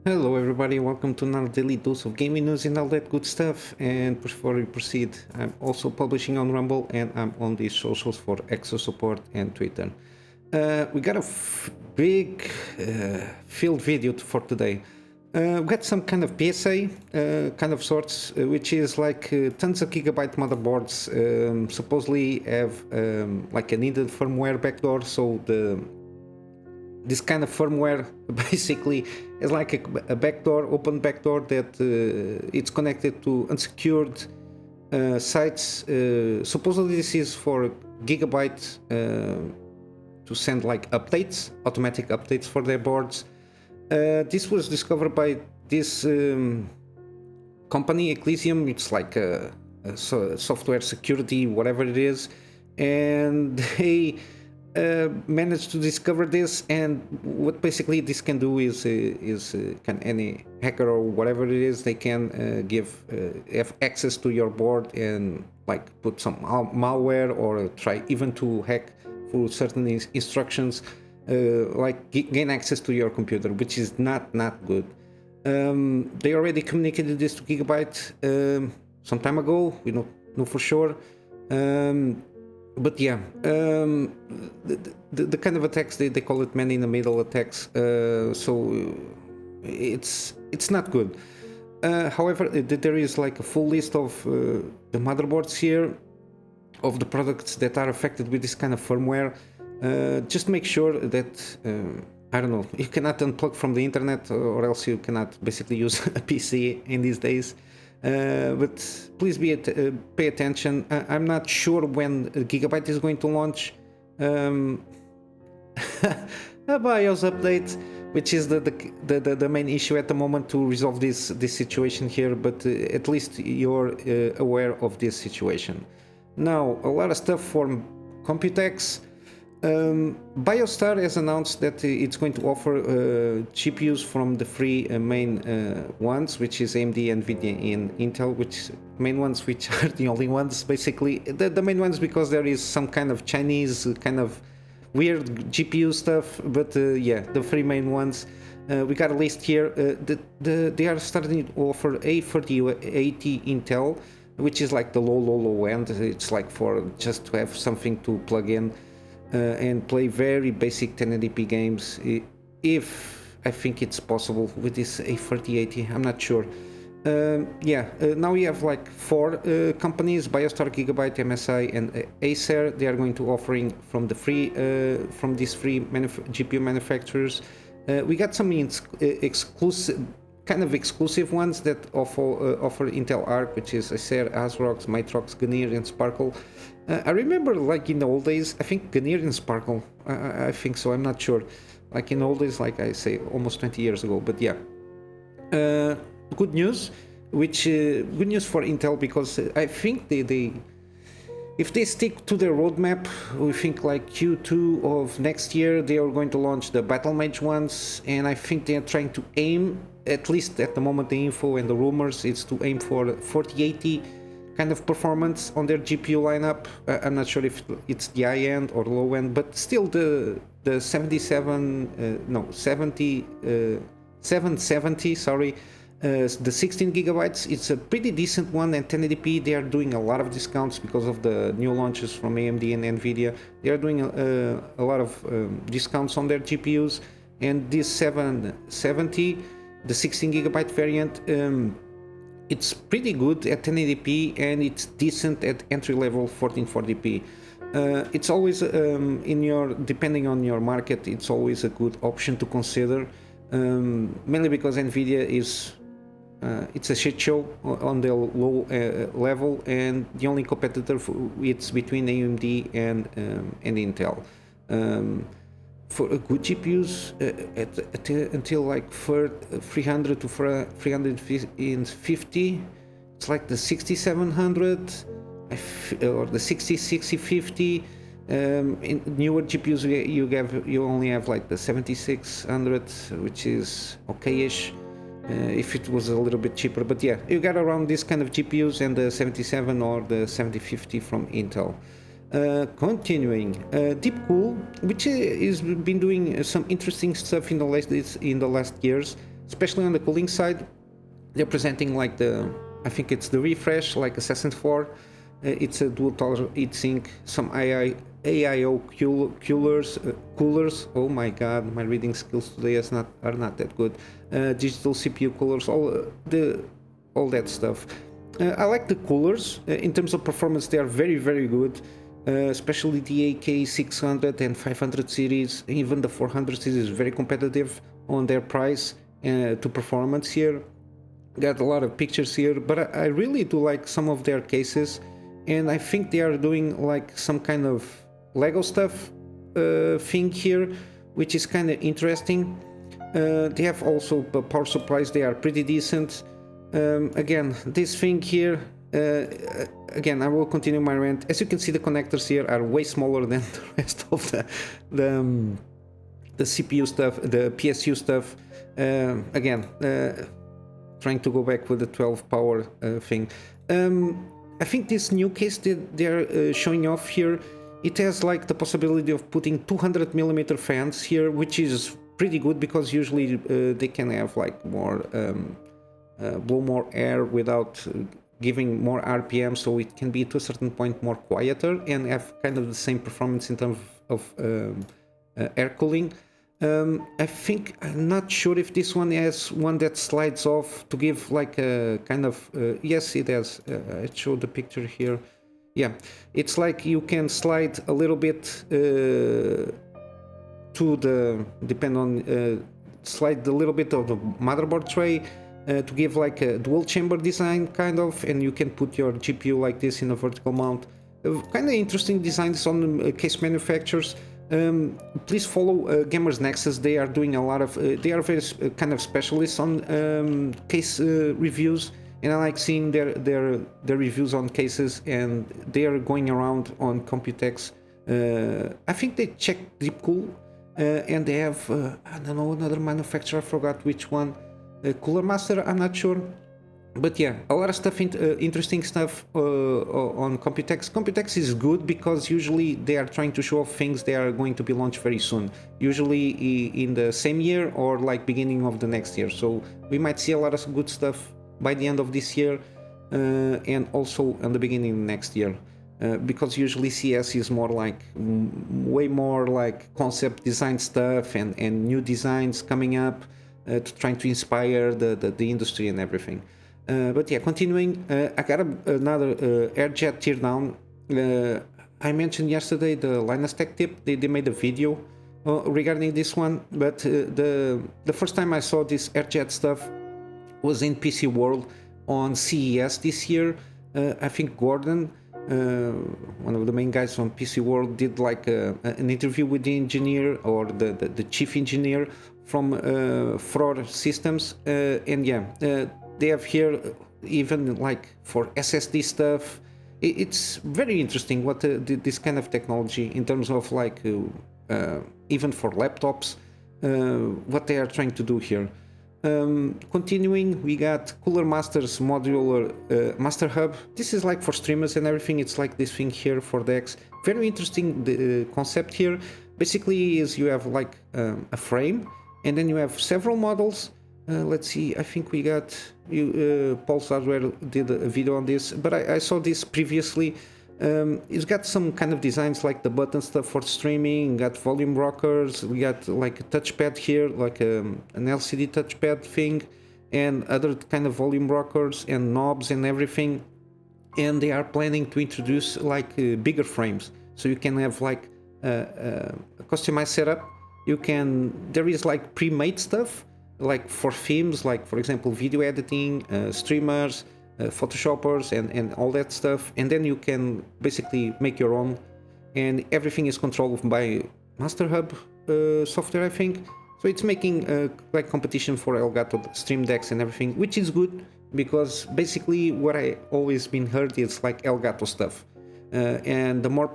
Hello everybody, welcome to another daily dose of gaming news and all that good stuff. And before we proceed, I'm also publishing on Rumble and I'm on the socials for extra support and Twitter. We got a big field video for today. We got some kind of PSA, kind of sorts, which is like tons of Gigabyte motherboards supposedly have like a needed firmware backdoor, so this kind of firmware basically is like a backdoor, open backdoor that it's connected to unsecured sites. Supposedly this is for Gigabyte to send like updates, automatic updates for their boards. This was discovered by this company, Eclysium. It's like a software security, whatever it is, and they managed to discover this. And what basically this can do is can any hacker or whatever it is, they can have access to your board and like put some malware or try even to hack through certain instructions, like gain access to your computer, which is not good. They already communicated this to Gigabyte some time ago. We don't know for sure. But yeah, the kind of attacks, they call it man in the middle attacks, so it's not good. However, there is like a full list of the motherboards here of the products that are affected with this kind of firmware. Just make sure that I don't know, you cannot unplug from the internet, or else you cannot basically use a PC in these days. But please pay attention. I'm not sure when Gigabyte is going to launch a BIOS update, which is the main issue at the moment to resolve this situation here. But at least you're aware of this situation. Now, a lot of stuff from computex. Biostar has announced that it's going to offer GPUs from the three main ones, which is AMD, NVIDIA, and Intel, which main ones, which are the only ones basically. The main ones, because there is some kind of Chinese kind of weird GPU stuff, but yeah, the three main ones. We got a list here. They are starting to offer A3080 Intel, which is like the low end. It's like for just to have something to plug in and play very basic 1080p games, if I think it's possible with this A3080. I'm not sure. Now we have like four companies: Biostar, Gigabyte, MSI, and Acer. They are going to offering from the from these three GPU manufacturers. We got some exclusive ones that offer Intel Arc, which is Acer, ASRox, Matrox, Ganir, and Sparkle. I remember, like in the old days, I think Ganir and Sparkle. I think so. I'm not sure. Like in the old days, like I say, almost 20 years ago. But yeah, good news. Good news for Intel, because I think they if they stick to their roadmap, we think like Q2 of next year they are going to launch the Battle Mage ones, and I think they are trying to aim, at least at the moment, the info and the rumors, it's to aim for 4080 kind of performance on their GPU lineup. I'm not sure if it's the high end or low end, but still the 770, sorry, the 16 gigabytes, it's a pretty decent one. And 1080p, they are doing a lot of discounts because of the new launches from AMD and NVIDIA. They are doing a lot of discounts on their GPUs. And this 770, the 16 gigabyte variant, it's pretty good at 1080p, and it's decent at entry level 1440p. It's always depending on your market, it's always a good option to consider, mainly because NVIDIA is it's a shit show on the low level, and the only competitor it's between AMD and Intel. For a good GPUs until like 300 to 350, it's like the 6700 or the 6050. In newer GPUs you only have like the 7600, which is okay-ish if it was a little bit cheaper. But yeah, you got around this kind of GPUs, and the 77 or the 7050 from Intel. Continuing, Deepcool, which has been doing some interesting stuff in the last years. especially on the cooling side. They're presenting like I think it's the refresh, like Assassin's 4. It's a dual tolerance heatsink, some AIO coolers. Oh my god, my reading skills today are not that good. Digital CPU coolers, all that stuff. I like the coolers. In terms of performance, they are very, very good. Especially the AK600 and 500 series, even the 400 series is very competitive on their price to performance here. Got a lot of pictures here, but I really do like some of their cases, and I think they are doing like some kind of Lego stuff thing here, which is kind of interesting. They have also power supplies, they are pretty decent. Again, this thing here, again, I will continue my rant. As you can see, the connectors here are way smaller than the rest of the CPU stuff, the PSU stuff. Again, trying to go back with the 12 power thing. I think this new case that they're showing off here, it has like the possibility of putting 200mm fans here, which is pretty good because usually they can have like more blow more air without giving more RPM, so it can be to a certain point more quieter and have kind of the same performance in terms of air cooling. I think, I'm not sure if this one has one that slides off to give like a kind of, yes it has, I showed the picture here. Yeah, it's like you can slide a little bit to the, depend on, slide a little bit of the motherboard tray to give like a dual chamber design kind of, and you can put your GPU like this in a vertical mount. Kind of interesting designs on case manufacturers. Please follow Gamers Nexus. They are doing a lot of, they are very kind of specialists on case reviews, and I like seeing their reviews on cases, and they are going around on computex. I think they checked Deepcool, and they have, I don't know, another manufacturer, I forgot which one, Kunamy Master, I'm not sure. But yeah, a lot of stuff, interesting stuff on Computex. Computex is good because usually they are trying to show off things they are going to be launched very soon. Usually in the same year or like beginning of the next year. So we might see a lot of good stuff by the end of this year and also in the beginning of next year. Because usually CS is more like, way more like concept design stuff and new designs coming up trying to inspire the industry and everything. But yeah, continuing, I got another AirJet teardown. I mentioned yesterday the Linus Tech Tip. They made a video regarding this one, but the first time I saw this AirJet stuff was in PCWorld on CES this year. I think Gordon, one of the main guys from PCWorld, did like an interview with the engineer or the chief engineer from Fror Systems, and yeah. They have here even like for SSD stuff. It's very interesting what this kind of technology in terms of like even for laptops, what they are trying to do here. Continuing, we got Cooler Master's modular MasterHub. This is like for streamers and everything. It's like this thing here for decks. Very interesting concept here. Basically is you have like a frame and then you have several models. Let's see, I think we got, Paul's Hardware did a video on this, but I saw this previously. It's got some kind of designs like the button stuff for streaming, got volume rockers, we got like a touchpad here, like an LCD touchpad thing, and other kind of volume rockers and knobs and everything. And they are planning to introduce like bigger frames, so you can have like a customized setup. There is like pre-made stuff, like for themes, like for example video editing, streamers, photoshoppers and all that stuff, and then you can basically make your own, and everything is controlled by MasterHub software, I think. So it's making like competition for Elgato Stream Decks and everything, which is good because basically what I always been heard is like Elgato stuff, and the more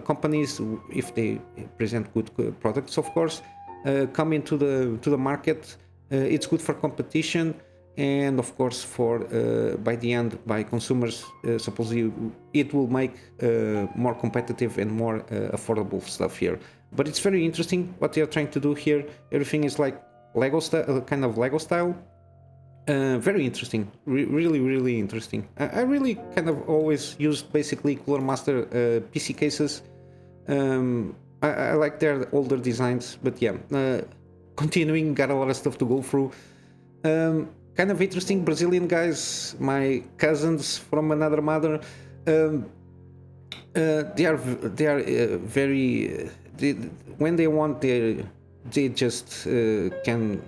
companies, if they present good products, of course, come into the market. It's good for competition, and of course for by the end, by consumers. Supposedly it will make more competitive and more affordable stuff here. But it's very interesting what they are trying to do here. Everything is like Lego style, kind of Lego style. Very interesting, really interesting. I really kind of always used basically Cooler Master PC cases. I like their older designs, but yeah, continuing, got a lot of stuff to go through. Kind of interesting Brazilian guys, my cousins from another mother. They are very when they want, they just can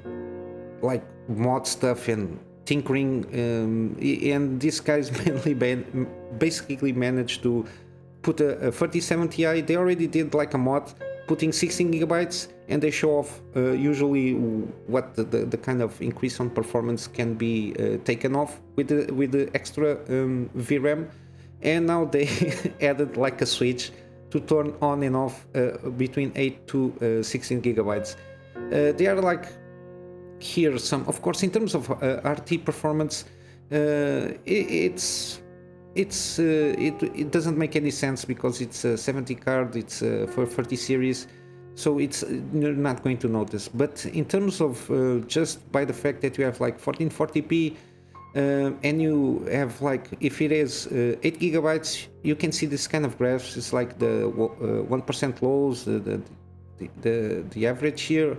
like mod stuff and tinkering, and these guys mainly basically managed to put a 3070 Ti. They already did like a mod putting 16 gigabytes, and they show off usually what the kind of increase on performance can be taken off with the extra VRAM. And now they added like a switch to turn on and off between 8 to 16 gigabytes. They are like here some, of course, in terms of RT performance, it doesn't make any sense because it's a 70 card, it's for 30 series, so it's you're not going to notice. But in terms of just by the fact that you have like 1440p, and you have like, if it is 8 gigabytes, you can see this kind of graphs. It's like the 1% lows, the average here.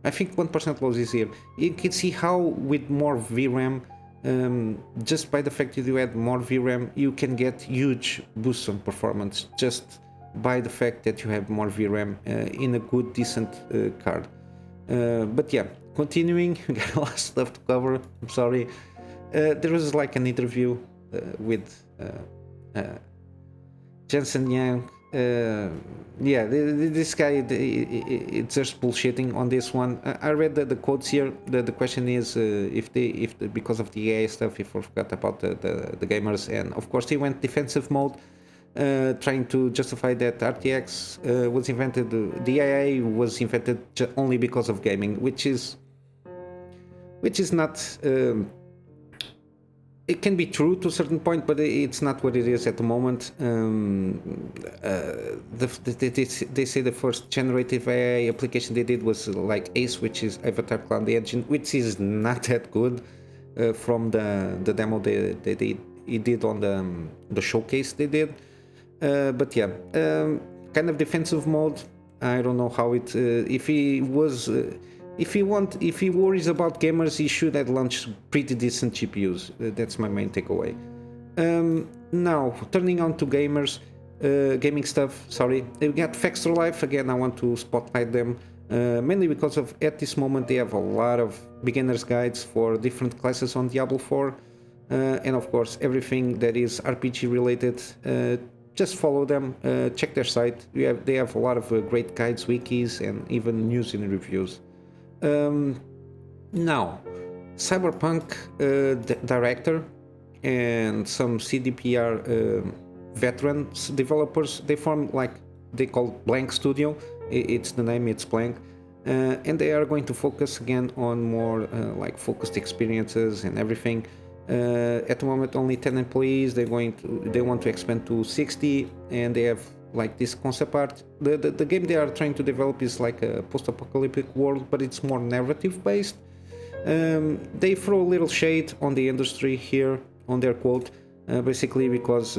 I think 1% lows is here. You can see how with more VRAM, just by the fact that you add more VRAM, you can get huge boosts on performance just by the fact that you have more VRAM in a good, decent card. But yeah, continuing, we got a lot of stuff to cover. I'm sorry. There was like an interview with Jensen Yang. Yeah, this guy, it's just bullshitting on this one. I read the quotes here. The question is if because of the AI stuff, if we forgot about the gamers, and of course he went defensive mode, trying to justify that RTX was invented. The AI was invented only because of gaming, which is not. It can be true to a certain point, but it's not what it is at the moment. They say the first generative AI application they did was like ACE, which is Avatar Cloud Engine, which is not that good from the demo they did on the showcase they did. But yeah, kind of defensive mode. I don't know how it. If he worries about gamers, he should have launched pretty decent GPUs. That's my main takeaway. Now, turning on to gamers, gaming stuff. Sorry, we got Fextralife again. I want to spotlight them mainly because of at this moment they have a lot of beginners guides for different classes on Diablo 4, and of course everything that is RPG related. Just follow them. Check their site. They have a lot of great guides, wikis, and even news and reviews. Now, Cyberpunk director and some CDPR veterans developers, they formed like they call Blank Studio. It's the name, it's Blank, and they are going to focus again on more like focused experiences and everything. At the moment, only 10 employees. They want to expand to 60, and they have like this concept art. The game they are trying to develop is like a post-apocalyptic world, but it's more narrative based. They throw a little shade on the industry here on their quote, basically because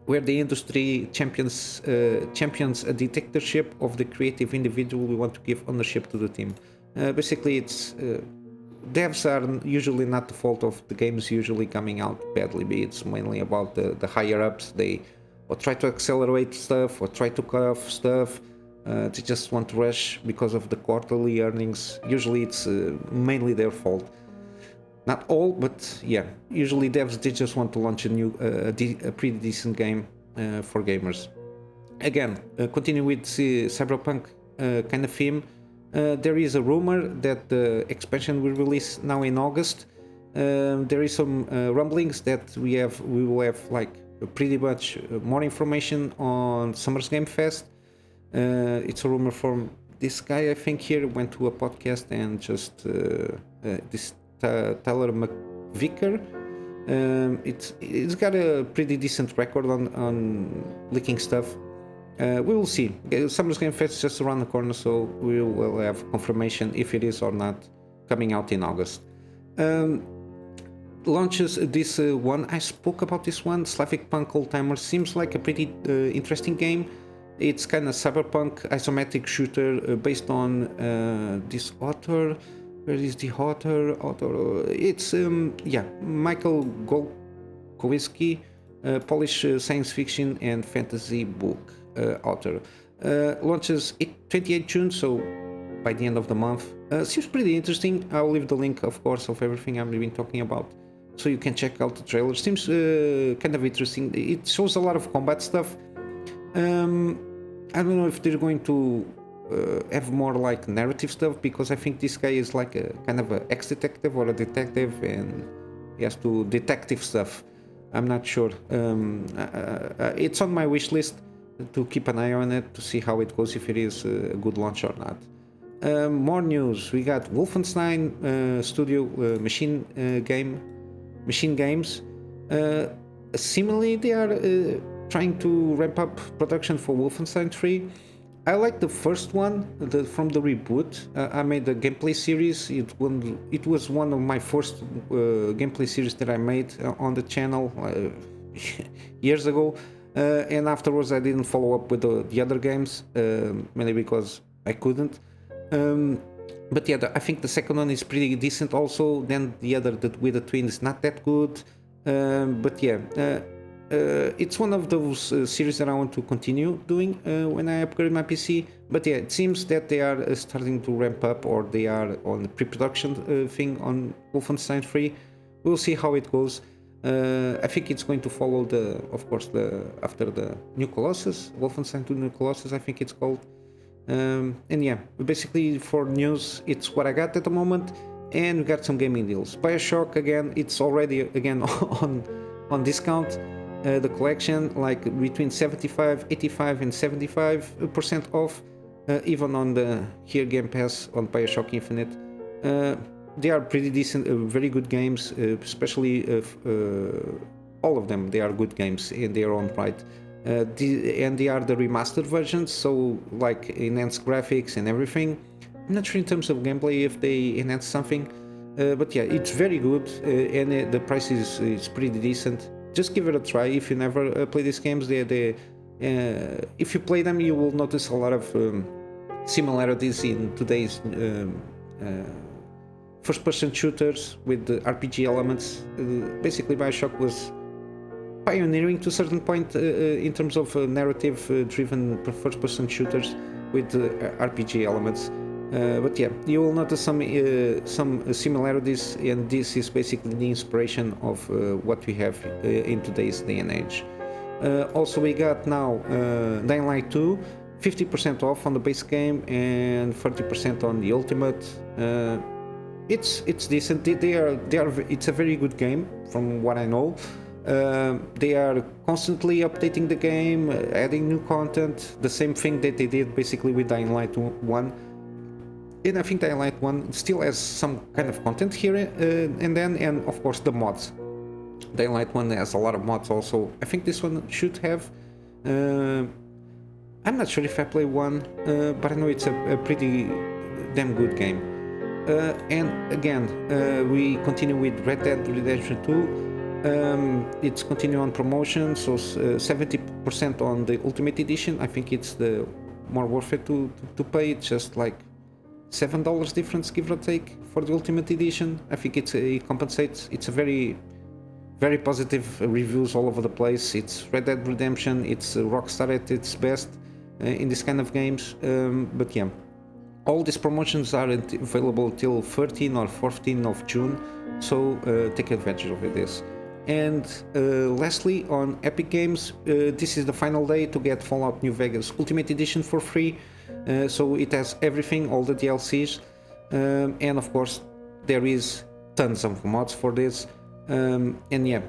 where the industry champions a dictatorship of the creative individual, we want to give ownership to the team. Basically, it's devs are usually not the fault of the games usually coming out badly. It's mainly about the higher ups. They or try to accelerate stuff or try to cut off stuff. They just want to rush because of the quarterly earnings. Usually it's mainly their fault. Not all, but yeah. Usually devs, they just want to launch a pretty decent game for gamers. Again, continue with Cyberpunk kind of theme. There is a rumor that the expansion will release now in August. There is some rumblings that we will have like pretty much more information on Summer's Game Fest. It's a rumor from this guy, I think, here went to a podcast and just this Tyler McVicker. It's got a pretty decent record on leaking stuff. We will see. Summer's Game Fest is just around the corner, so we will have confirmation if it is or not coming out in August. Launches this one. I spoke about this one. SlavicPunk Oldtimer seems like a pretty interesting game. It's kind of cyberpunk isometric shooter based on this author. Where is the author? It's Michael Golkowski, Polish science fiction and fantasy book author. Launches 28 June, so by the end of the month. Seems pretty interesting. I'll leave the link, of course, of everything I've been talking about, so you can check out the trailer. Seems kind of interesting. It shows a lot of combat stuff. I don't know if they're going to have more like narrative stuff, because I think this guy is like a kind of an ex-detective or a detective, and he has to detective stuff. I'm not sure. It's on my wish list to keep an eye on it to see how it goes, if it is a good launch or not. More news. We got Wolfenstein studio MachineGames. Similarly, they are trying to ramp up production for Wolfenstein 3. I like the first one from the reboot. I made a gameplay series. It was one of my first gameplay series that I made on the channel years ago. And afterwards I didn't follow up with the other games, mainly because I couldn't. But yeah, I think the second one is pretty decent also. Then the other, with the twin, is not that good. But yeah, it's one of those series that I want to continue doing when I upgrade my PC. But yeah, it seems that they are starting to ramp up, or they are on the pre-production thing on Wolfenstein 3. We'll see how it goes. I think it's going to follow after the New Colossus, Wolfenstein 2 New Colossus, I think it's called. And yeah, basically for news, it's what I got at the moment, and we got some gaming deals. Bioshock, again, it's already on discount. The collection, like between 75, 85 and 75% off, even on the Game Pass on Bioshock Infinite. They are pretty decent, very good games, especially all of them. They are good games in their own right. And they are the remastered versions, so like enhanced graphics and everything. I'm not sure in terms of gameplay if they enhance something, but yeah, it's very good, and the price is pretty decent. Just give it a try if you never play these games. If you play them, you will notice a lot of similarities in today's first-person shooters with the RPG elements. Basically, Bioshock was pioneering to a certain point in terms of narrative-driven first-person shooters with RPG elements. But yeah, you will notice some similarities, and this is basically the inspiration of what we have in today's day and age. Also, we got now Dying Light 2, 50% off on the base game and 30% on the Ultimate. It's decent. It's a very good game from what I know. They are constantly updating the game, adding new content, the same thing that they did basically with Dying Light 1. And I think Dying Light 1 still has some kind of content here and of course the mods. Dying Light 1 has a lot of mods also. I think this one should have. I'm not sure if I play one, but I know it's a pretty damn good game. And again, we continue with Red Dead Redemption 2. It's continuing on promotion, so 70% on the Ultimate Edition. I think it's the more worth it to pay. It's just like $7 difference, give or take, for the Ultimate Edition. I think it compensates. It's a very, very positive reviews all over the place. It's Red Dead Redemption. It's Rockstar at its best in this kind of games. But yeah, all these promotions are available till 13 or 14 of June, so take advantage of this. And lastly, on Epic Games, this is the final day to get Fallout New Vegas Ultimate Edition for free. So it has everything, all the DLCs, and of course there is tons of mods for this. And yeah,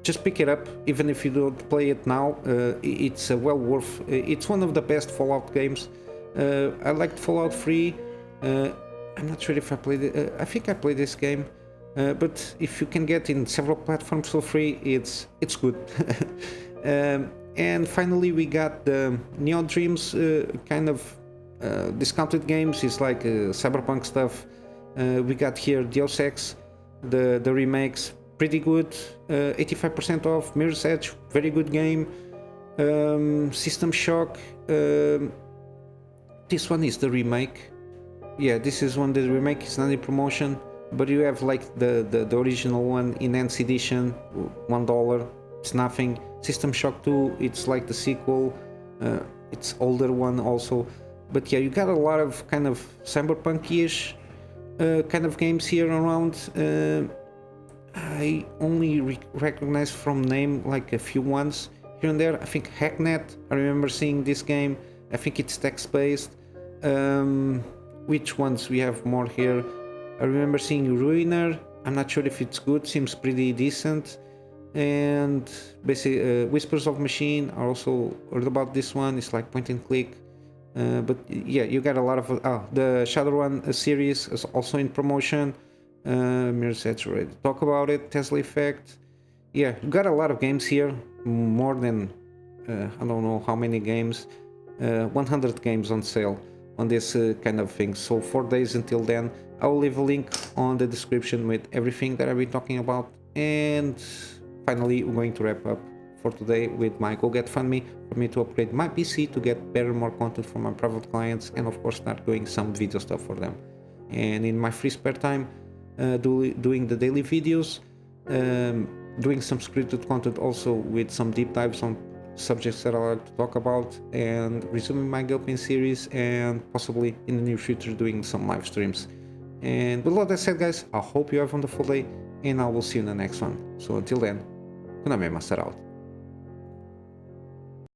just pick it up, even if you don't play it now. It's well worth. It's one of the best Fallout games. I liked Fallout 3. I'm not sure if I played it. I think I played this game. But if you can get in several platforms for free, it's good. And finally we got the Neo Dreams kind of discounted games. It's like Cyberpunk stuff. We got here Deus Ex, the remakes, pretty good, 85% off. Mirror's Edge, very good game. System Shock, this one is the remake. Yeah, this is one, the remake is not in promotion, but you have like the original one in Enhanced Edition, $1, it's nothing. System Shock 2, it's like the sequel, it's older one also. But yeah, you got a lot of kind of cyberpunk-ish kind of games here around. I only recognize from name like a few ones here and there. I think Hacknet, I remember seeing this game. I think it's text-based. Which ones we have more here? I remember seeing Ruiner. I'm not sure if it's good, seems pretty decent. And basically Whispers of Machine, I also heard about this one. It's like point and click. But yeah, you got a lot of the Shadowrun series is also in promotion. Mirror's Edge, already talk about it. Tesla Effect. Yeah, you got a lot of games here, more than I don't know how many games, 100 games on sale on this kind of thing. So 4 days until then. I will leave a link on the description with everything that I've been talking about. And finally, we're going to wrap up for today with my GoGetFundMe for me to upgrade my PC to get better, more content for my private clients, and of course start doing some video stuff for them. And in my free spare time, doing the daily videos, doing some scripted content also with some deep dives on subjects that I like to talk about, and resuming my Gilpin series, and possibly in the near future doing some live streams. And with all that said, guys, I hope you have a wonderful day, and I will see you in the next one. So until then, Kunamy Master out.